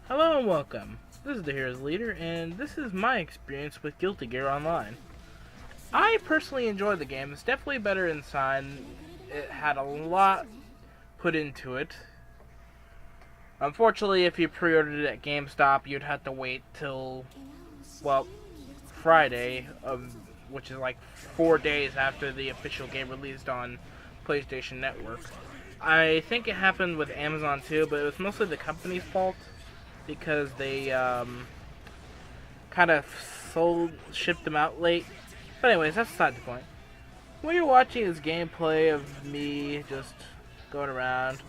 Hello and welcome. This is the Hero's Leader, and this is my experience with Guilty Gear Online. I personally enjoyed the game. It's definitely better inside. It had a lot put into it. Unfortunately, if you pre-ordered it at GameStop, you'd have to wait till, well, Friday, which is like 4 days after the official game released on PlayStation Network. I think it happened with Amazon too, but it was mostly the company's fault, because they kind of shipped them out late. But anyways, that's beside the point. What you're watching is gameplay of me just going around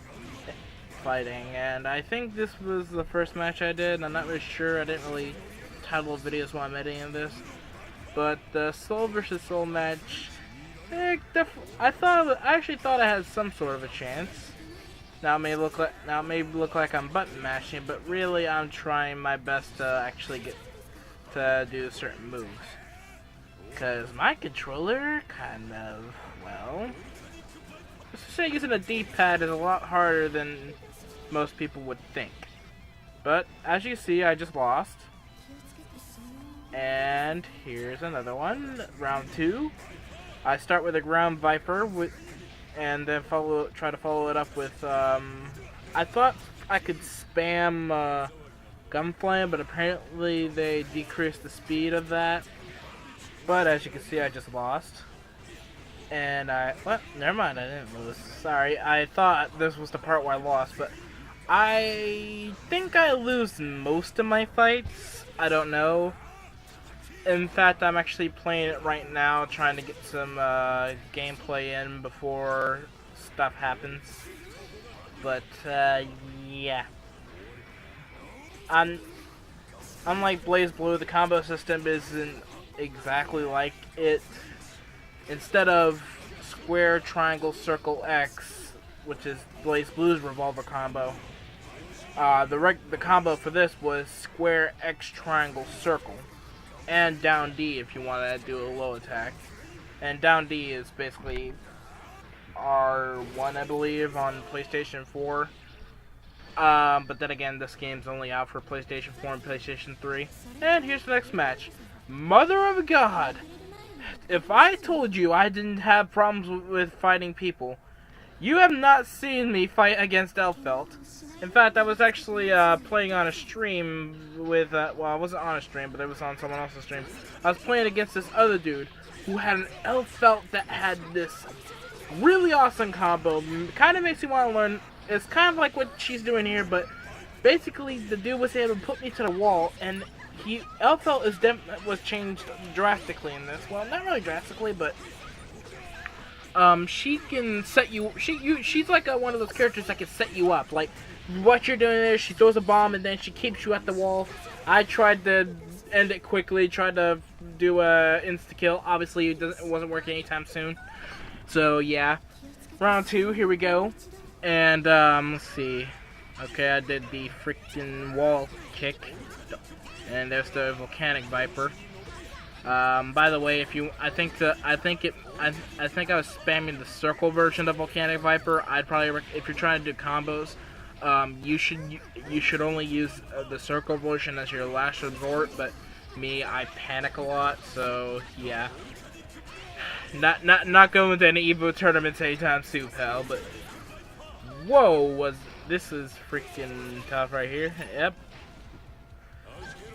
fighting, and I think this was the first match I did. I'm not really sure. I didn't really title videos while I'm editing this, but the soul versus soul match, I actually thought I had some sort of a chance. Now it may look like I'm button mashing, but really I'm trying my best to actually get to do certain moves. Because my controller kind of, well, let's just say using a D-pad is a lot harder than most people would think. But as you see, I just lost. And here's another one, round 2. I start with a ground viper and then try to follow it up with, I thought I could spam gunflame, but apparently they decreased the speed of that. But as you can see, I just lost. And well, never mind, I didn't lose. Sorry, I thought this was the part where I lost, but I think I lose most of my fights. I don't know. In fact, I'm actually playing it right now, trying to get some gameplay in before stuff happens. But yeah. Unlike BlazBlue, the combo system isn't exactly like it. Instead of square, triangle, circle, X, which is BlazBlue's revolver combo, the combo for this was square, X, triangle, circle. And down D if you want to do a low attack. And down D is basically R1, I believe, on PlayStation 4. But then again, this game's only out for PlayStation 4 and PlayStation 3. And here's the next match. Mother of God! If I told you I didn't have problems with fighting people, you have not seen me fight against Elfelt. In fact, I was actually playing on a stream with, well, I wasn't on a stream, but it was on someone else's stream. I was playing against this other dude who had an Elfelt that had this really awesome combo. Kind of makes me want to learn. It's kind of like what she's doing here, but basically the dude was able to put me to the wall, and Elfelt was changed drastically in this. Well, not really drastically, but she can set you. She's like one of those characters that can set you up. Like what you're doing there, she throws a bomb and then she keeps you at the wall. I tried to end it quickly, tried to do a insta kill. Obviously, it wasn't working anytime soon. So yeah, round 2. Here we go. And let's see. Okay, I did the freaking wall kick, and there's the volcanic viper. By the way, I think I was spamming the circle version of volcanic viper. I'd probably, if you're trying to do combos, you should only use the circle version as your last resort. But me, I panic a lot, so yeah. Not going to any Evo tournaments anytime soon, pal. But whoa, this is freaking tough right here. Yep.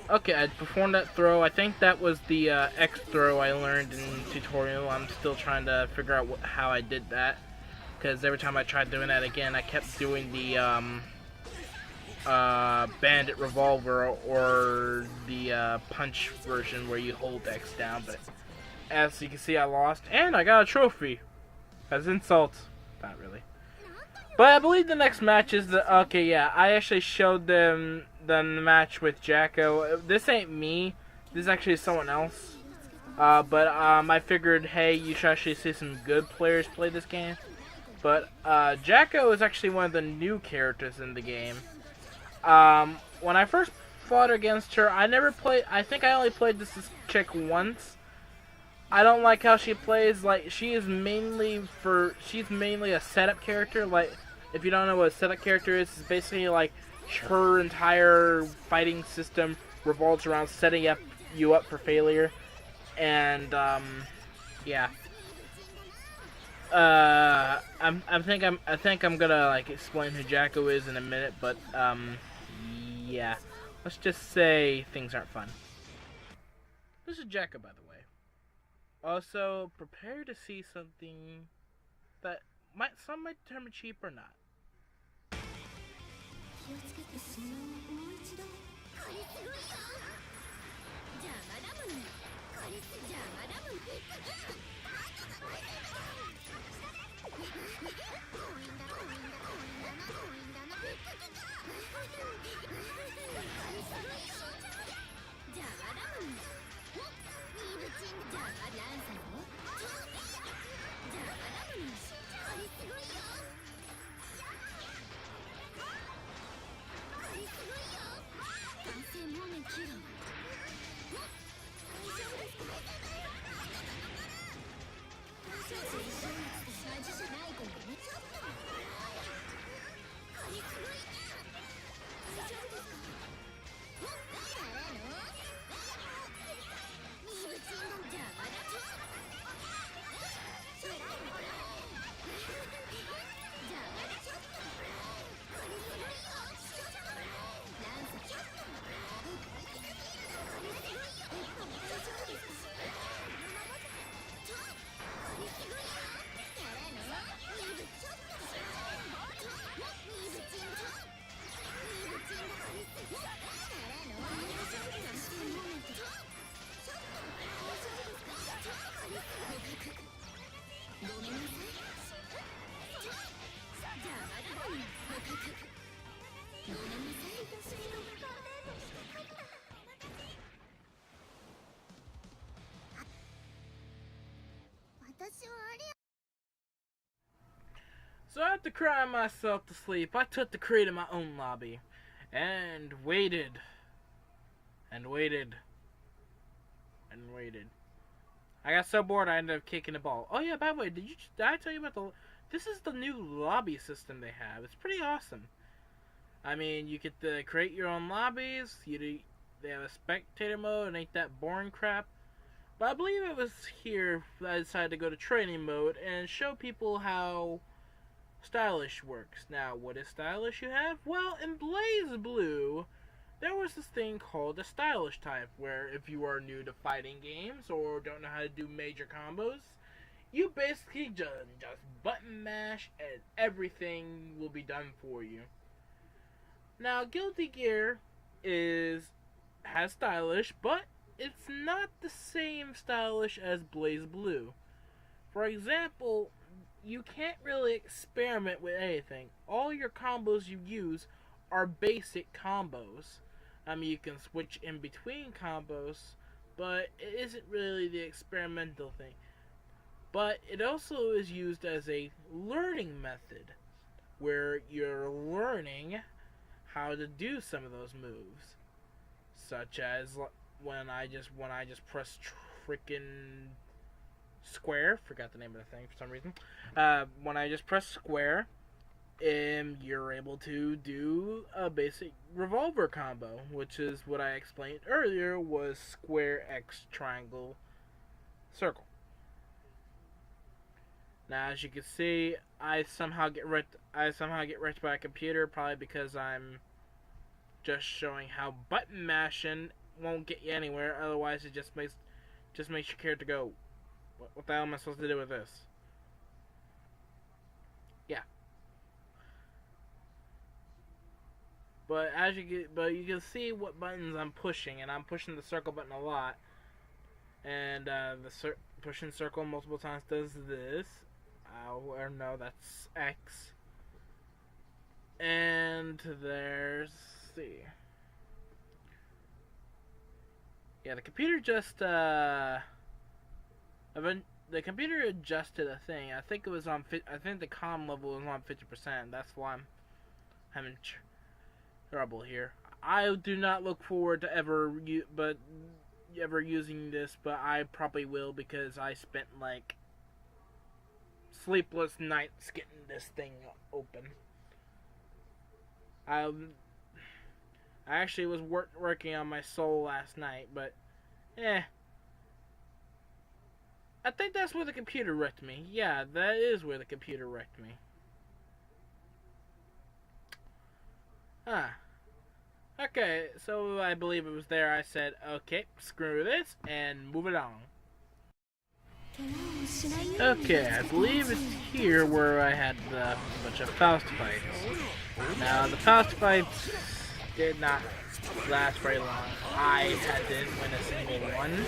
Okay, I performed that throw. I think that was the X throw I learned in tutorial. I'm still trying to figure out how I did that, because every time I tried doing that again, I kept doing the bandit revolver or the punch version where you hold X down. But as you can see, I lost, and I got a trophy as insult. Not really. But I believe the next match is okay, yeah, I actually showed them the match with Jacko. This ain't me. This is actually someone else. But I figured, hey, you should actually see some good players play this game. But Jacko is actually one of the new characters in the game. When I first fought against her, I think I only played this chick once. I don't like how she plays. Like, she's mainly a setup character. Like, if you don't know what a setup character is, it's basically like her entire fighting system revolves around setting you up for failure. And yeah. I think I'm gonna like explain who Jacko is in a minute, but yeah. Let's just say things aren't fun. This is Jacko, by the way. Also, prepare to see something that some might determine cheap or not. So after crying myself to sleep, I took to creating my own lobby. And waited. And waited. And waited. I got so bored I ended up kicking the ball. Oh yeah, by the way, did I tell you about this is the new lobby system they have. It's pretty awesome. I mean, you get to create your own lobbies. They have a spectator mode, and ain't that boring crap. But I believe it was here that I decided to go to training mode and show people how stylish works. Now, what is stylish you have? Well, in Blaze Blue, there was this thing called the stylish type, where if you are new to fighting games or don't know how to do major combos, you basically just button mash and everything will be done for you. Now, Guilty Gear has stylish, but it's not the same stylish as Blaze Blue. For example, you can't really experiment with anything. All your combos you use are basic combos. I mean, you can switch in between combos, but it isn't really the experimental thing. But it also is used as a learning method, where you're learning how to do some of those moves, such as when I just press frickin' square. Forgot the name of the thing for some reason. When I just press square, you're able to do a basic revolver combo, which is what I explained earlier was square, X, triangle, circle. Now, as you can see, I somehow get wrecked by a computer, probably because I'm just showing how button mashing won't get you anywhere. Otherwise, it just makes your character go, what the hell am I supposed to do with this? Yeah. But you can see what buttons I'm pushing, and I'm pushing the circle button a lot. And pushing circle multiple times does this. Or no, that's X. And there's see. Yeah, the computer just the computer adjusted a thing. I think it was on. I think the comm level was on 50%. That's why I'm having trouble here. I do not look forward to ever using this, but I probably will because I spent like sleepless nights getting this thing open. I actually was working on my soul last night, but I think that's where the computer wrecked me. Yeah, that is where the computer wrecked me. Huh. Okay, so I believe it was there. I said, okay, screw this, and move it on. Okay, I believe it's here where I had a bunch of Faust fights. Now, the Faust fights did not last very long. I did win a single one.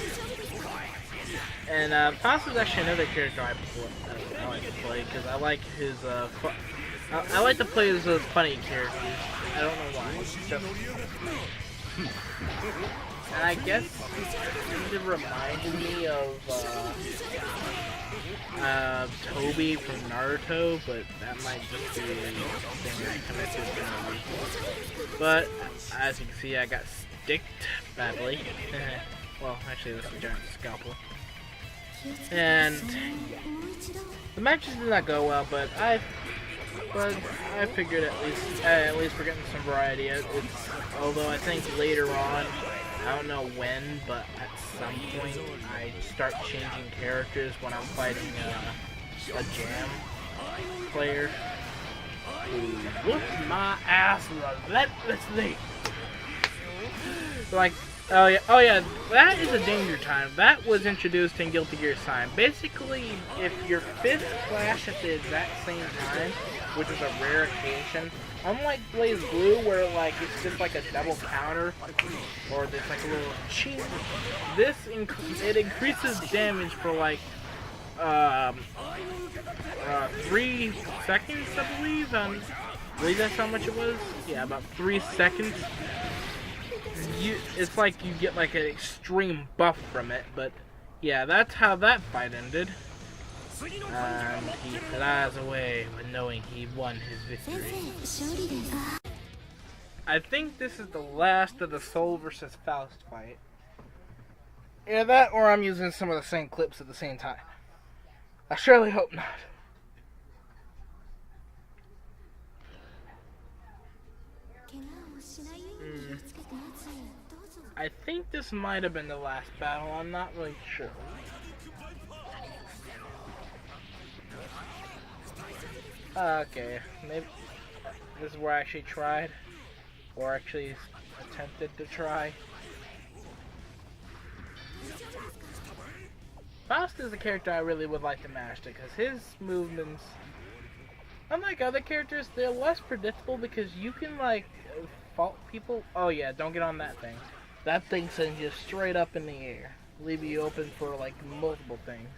And Faust is actually another character I like to play, because I like his, I like to play as those funny characters. I don't know why. Just... And I guess it reminded me of Toby from Naruto, but that might just be the thing I connected to the movie. But as you can see, I got sticked badly. Well, actually, this is a giant scalpel. And the matches did not go well, but I figured at least we're getting some variety. Although I think later on, I don't know when, but at some point I start changing characters when I'm fighting a jam player who whoops my ass relentlessly. Like, oh yeah, that is a danger time. That was introduced in Guilty Gear Sign. Basically, if your fists clash at the exact same time, which is a rare occasion, unlike Blaze Blue, where like it's just like a double counter, or there's like a little cheat, it increases damage for like 3 seconds, I believe. I believe that's how much it was. Yeah, about 3 seconds. It's like you get like an extreme buff from it, but yeah, that's how that fight ended. And he flies away with knowing he won his victory. I think this is the last of the Soul versus Faust fight. Yeah, that or I'm using some of the same clips at the same time. I surely hope not. I think this might have been the last battle, I'm not really sure. Okay, maybe this is where I actually tried, or actually attempted to try. Faust is a character I really would like to master, because his movements, unlike other characters, they're less predictable because you can, like, fault people. Oh yeah, don't get on that thing. That thing sends you straight up in the air, leave you open for, like, multiple things.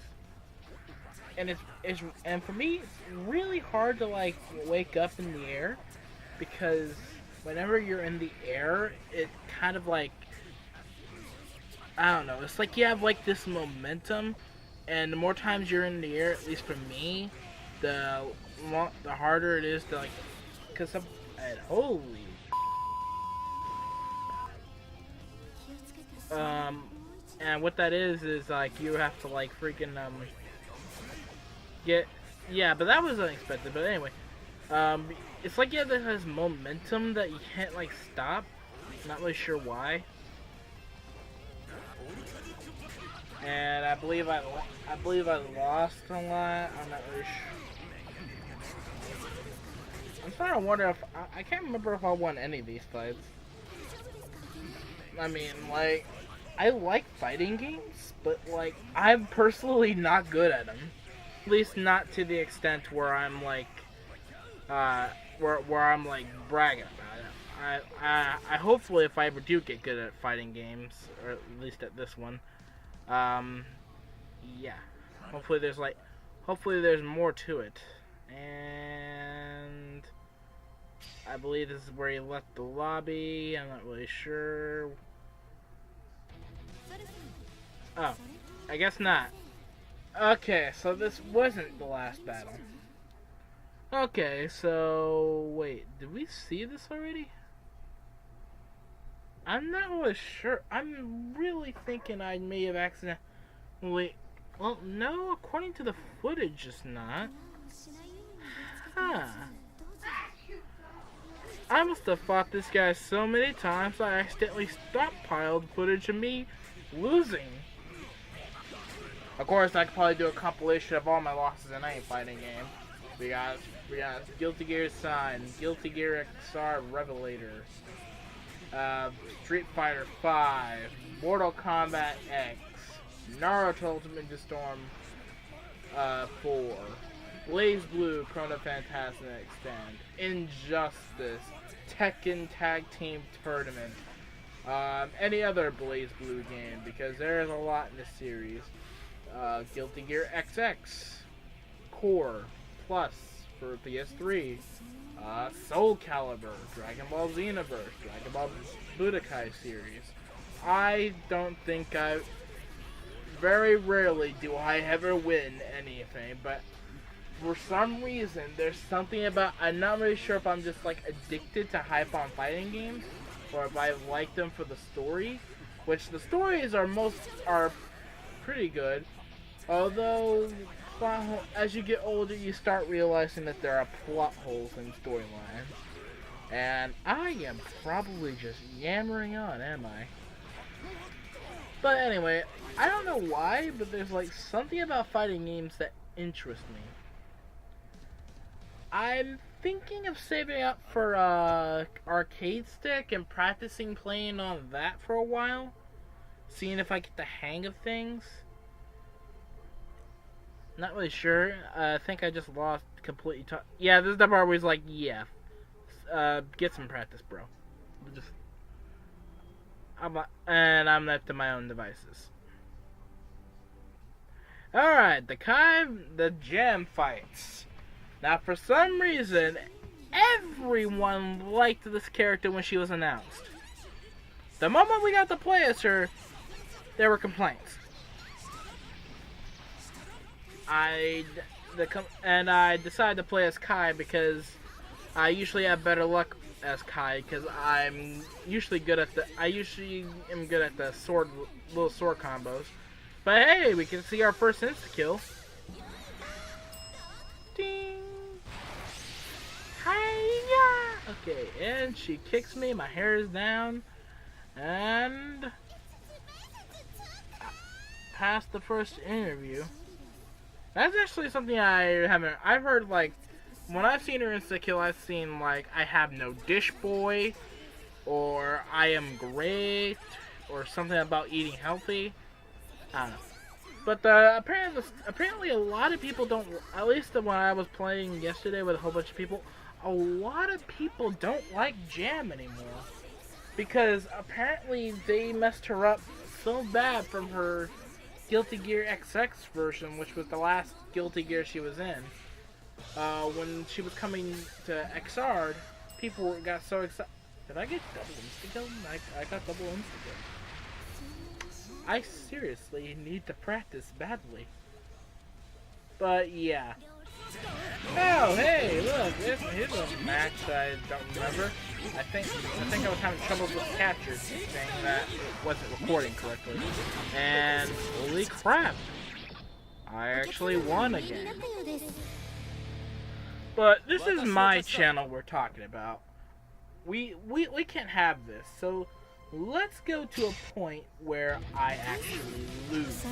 And for me, it's really hard to like wake up in the air, because whenever you're in the air, it kind of like, I don't know, it's like you have like this momentum, and the more times you're in the air, at least for me, the harder it is to like, cause holy, and what that is like you have to like freaking yeah, but that was unexpected. But anyway, it's like yeah, there has momentum that you can't like stop. Not really sure why. And I believe I lost a lot. I'm not really sure. I'm starting to wonder if I can't remember if I won any of these fights. I mean, like, I like fighting games, but like I'm personally not good at them. At least not to the extent where I'm like, where I'm like bragging about it. I hopefully if I ever do get good at fighting games, or at least at this one, yeah. Hopefully there's more to it. And I believe this is where he left the lobby. I'm not really sure. Oh, I guess not. Okay, so this wasn't the last battle. Okay, so wait, did we see this already? I'm not really sure. I'm really thinking I may have accidentally. Well, no, according to the footage, it's not. Huh. I must have fought this guy so many times I accidentally stockpiled footage of me losing. Of course, I could probably do a compilation of all my losses in any fighting game. We got Guilty Gear Sign, Guilty Gear Xrd Revelator, Street Fighter 5, Mortal Kombat X, Naruto Ultimate Ninja Storm 4, Blaze Blue Chrono Phantasm Extend, Injustice, Tekken Tag Team Tournament, any other Blaze Blue game, because there's a lot in this series. Guilty Gear XX, Core Plus for PS3, Soul Calibur, Dragon Ball Xenoverse, Dragon Ball Budokai series. I don't think very rarely do I ever win anything, but for some reason, there's something about, I'm not really sure if I'm just like addicted to hype on fighting games, or if I like them for the story, which the stories are pretty good, although as you get older you start realizing that there are plot holes in storylines, and I am probably just yammering on, am I? But anyway, I don't know why, but there's like something about fighting games that interests me. I'm thinking of saving up for arcade stick and practicing playing on that for a while, seeing if I get the hang of things. Not really sure. I think I just lost completely. Yeah, this is the part where he's like, yeah, get some practice, bro. And I'm left to my own devices. Alright, the gem fights. Now, for some reason, everyone liked this character when she was announced. The moment we got to play as her, there were complaints. I decided to play as Kai because I usually have better luck as Kai, because I usually am good at the little sword combos. But hey, we can see our first insta kill. Ding. Hiya. Okay, and she kicks me. My hair is down, and passed the first interview. That's actually something I've heard, like, when I've seen her insta-kill, I've seen, like, I have no dish boy, or I am great, or something about eating healthy. I don't know. But apparently a lot of people don't, at least when I was playing yesterday with a whole bunch of people, a lot of people don't like Jam anymore. Because apparently they messed her up so bad from her Guilty Gear XX version, which was the last Guilty Gear she was in. When she was coming to Xrd, people got so excited. Did I get double insta-kill? I got double insta-kill. I seriously need to practice badly. But yeah. Oh, hey, look, here's a match I don't remember. I think I was having trouble with captures, saying that it wasn't recording correctly. And holy crap, I actually won again. But this is my channel we're talking about. We can't have this, so let's go to a point where I actually lose.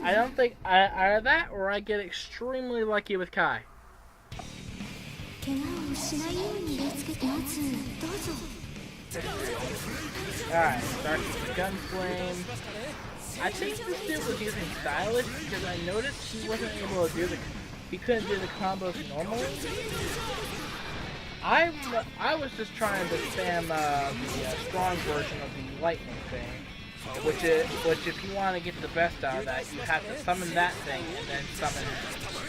I don't think either that or I get extremely lucky with Kai. Alright, start with the gun flame. I think this dude was using stylish because I noticed he wasn't able to he couldn't do the combos normally. I was just trying to spam the strong version of the lightning thing, which if you want to get the best out of that, you have to summon that thing and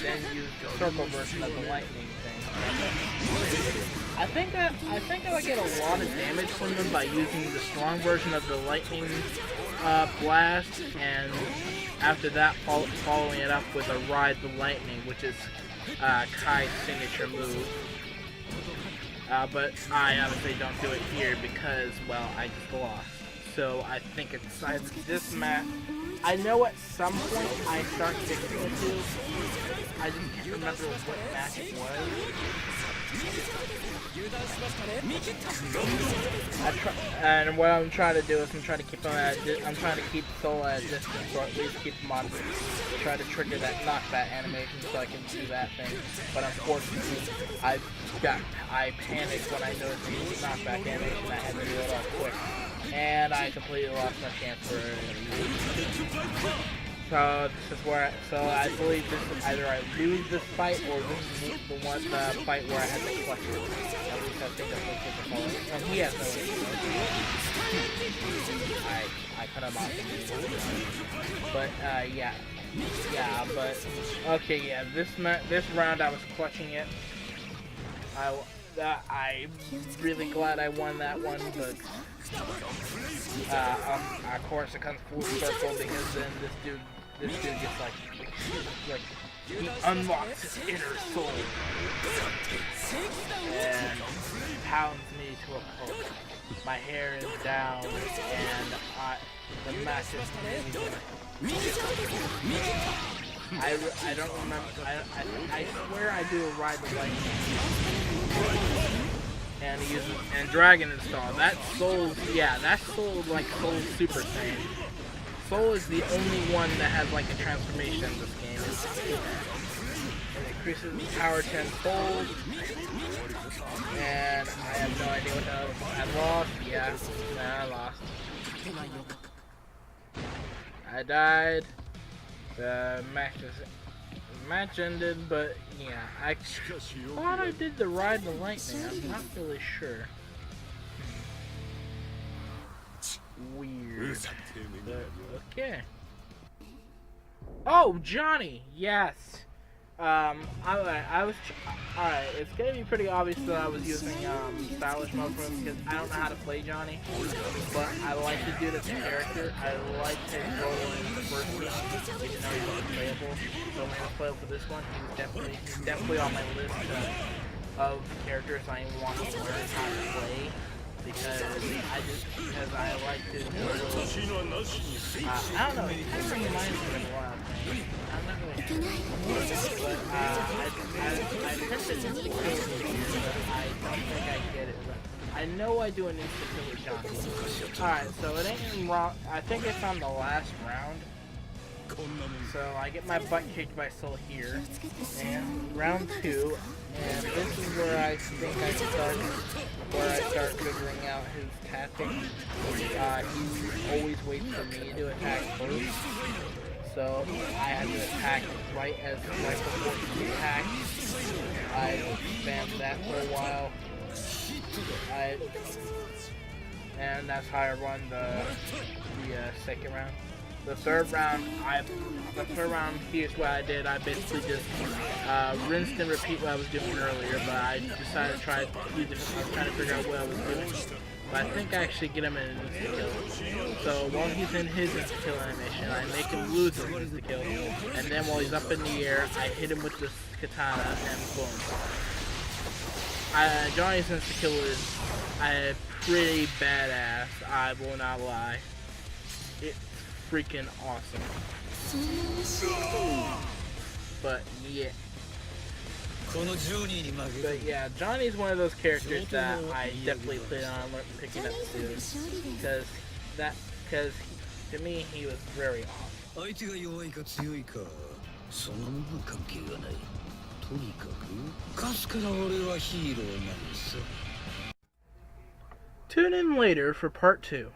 then use the circle version of the lightning thing. I think I would get a lot of damage from them by using the strong version of the lightning blast, and after that following it up with a Ride the Lightning, which is Kai's signature move. But I obviously don't do it here because, well, I just lost. so I think it's this match. I know at some point I start fixing it too. I just can't remember what match it was. And what I'm trying to do is I'm trying to keep Soul at a distance, or at least keep him on. Try to trigger that knockback animation so I can do that thing. But unfortunately, I panicked when I noticed the knockback animation. I had to do it all quick, and I completely lost my chance for it. So this is where, I believe this is either I lose this fight or this is the fight where I had to clutch it. At least I think that's what it's called. And he has no issue. I cut him off. But okay, yeah. This round I was clutching it. I'm really glad I won that one, but of course it comes full circle because then this dude gets like he unlocks his inner soul and pounds me to a pulp. My hair is down and the match is amazing. I don't remember. I swear I do a ride the lightning. And he uses Dragon install. That Soul like Soul Super Saiyan. Soul is the only one that has like a transformation in this game. It increases the power tenfold. And I have no idea what else. I lost. Yeah, I lost. I died. The match ended, but yeah, I thought I did the ride the lightning. I'm not really sure. Weird. But okay. Oh, Johnny. Yes. I was alright. It's gonna be pretty obvious that I was using stylish mode for him because I don't know how to play Johnny, but I like to do this character. I like to roll in the first one, even though he's unplayable. So when I was playable for this one, he's definitely on my list of characters I want to learn how to play. Because I like to I don't know, it kind of reminds me of a lot of things. I'm not really sure. But I tested instant kill here, but I don't think I get it. But I know I do an instant kill with Johnny. Alright, so it ain't wrong. I think it's on the last round. So I get my butt kicked by Soul here. And round 2. And this is where I think I start figuring out his tactics. He always waits for me to attack first. So I had to attack right before he attacked. I spammed that for a while. And that's how I won the second round. The third round, here's what I did. I basically just rinsed and repeat what I was doing earlier, but I decided to try a few different. I was trying to figure out what I was doing. But I think I actually get him in an instant kill. So while he's in his instant kill animation, I make him lose his instant kill, and then while he's up in the air, I hit him with this katana and boom. Johnny's instant kill is pretty badass. I will not lie. It's freaking awesome. But yeah, Johnny's one of those characters that I definitely plan on picking up soon, because to me he was very awesome. Tune in later for part 2.